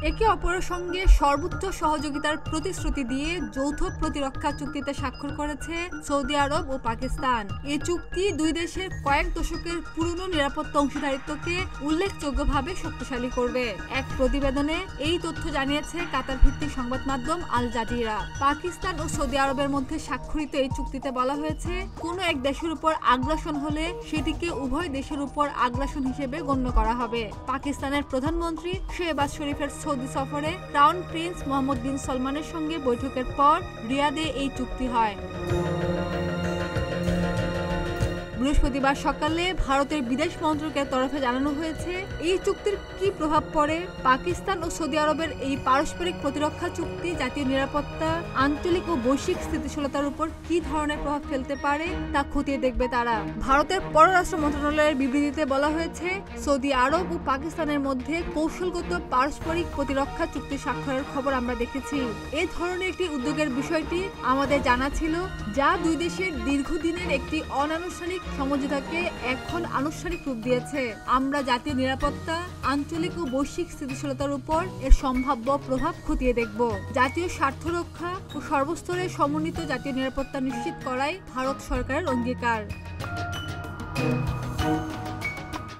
একে অপরের সঙ্গে সর্বোচ্চ সহযোগিতার প্রতিশ্রুতি দিয়ে যৌথ প্রতিরক্ষা চুক্তিতে স্বাক্ষর করেছে সৌদি আরব ও পাকিস্তান। এই চুক্তি দুই দেশের কয়েক দশকের পুরনো নিরাপত্তা অংশীদারিত্বকে উল্লেখযোগ্যভাবে শক্তিশালী করবে। এক প্রতিবেদনে এই তথ্য জানিয়েছে কাতার ভিত্তিক সংবাদ মাধ্যম আল জাজিরা। পাকিস্তান ও সৌদি আরবের মধ্যে স্বাক্ষরিত এই চুক্তিতে বলা হয়েছে, কোনো এক দেশের উপর আগ্রাসন হলে সেটিকে উভয় দেশের উপর আগ্রাসন হিসেবে গণ্য করা হবে। পাকিস্তানের প্রধানমন্ত্রী শেহবাজ শরীফের সৌদি সফরে ক্রাউন প্রিন্স মোহাম্মদ বিন সালমানের সঙ্গে বৈঠকের পর রিয়াদে এই চুক্তি হয়। বৃহস্পতিবার সকালে ভারতের বিদেশ মন্ত্রকের তরফে জানানো হয়েছে, এই চুক্তির কি প্রভাব পড়ে। পাকিস্তান ও সৌদি আরবের এই পারস্পরিক প্রতিরক্ষা চুক্তি জাতীয় নিরাপত্তা, আঞ্চলিক ও বৈশ্বিক স্থিতিশীলতার উপর কি ধরনের প্রভাব ফেলতে পারে তা খতিয়ে দেখবে তারা। ভারতের পররাষ্ট্র মন্ত্রণালয়ের বিবৃতিতে বলা হয়েছে, সৌদি আরব ও পাকিস্তানের মধ্যে কৌশলগত পারস্পরিক প্রতিরক্ষা চুক্তি স্বাক্ষরের খবর আমরা দেখেছি। এ ধরনের একটি উদ্যোগের বিষয়টি আমাদের জানা ছিল, যা দুই দেশের দীর্ঘদিনের একটি অনানুষ্ঠানিক সমঝোতাকে এখন আনুষ্ঠানিক রূপ দিয়েছে। আমরা জাতীয় নিরাপত্তা, আঞ্চলিক ও বৈশ্বিক স্থিতিশীলতার উপর এর সম্ভাব্য প্রভাব খতিয়ে দেখব। জাতীয় স্বার্থ রক্ষা ও সর্বস্তরে সমন্বিত জাতীয় নিরাপত্তা নিশ্চিত করাই ভারত সরকারের অঙ্গীকার।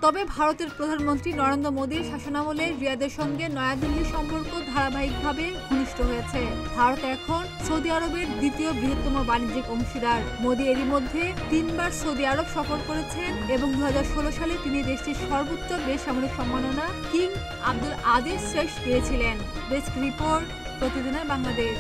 তবে ভারতের প্রধানমন্ত্রী নরেন্দ্র মোদীর শাসনামলে রিয়াদের সঙ্গে নয়াদিল্লির সম্পর্ক ধারাবাহিকভাবে ঘনিষ্ঠ হয়েছে। ভারত এখন সৌদি আরবের দ্বিতীয় বৃহত্তম বাণিজ্যিক অংশীদার। মোদী এরই মধ্যে 3 বার সৌদি আরব সফর করেছেন এবং 2016 সালে তিনি দেশটির সর্বোচ্চ বেসামরিক সম্মাননা কিং আব্দুল আজিজ শেখ পেয়েছিলেন। ডেস্ক রিপোর্ট, প্রতিদিনের বাংলাদেশ।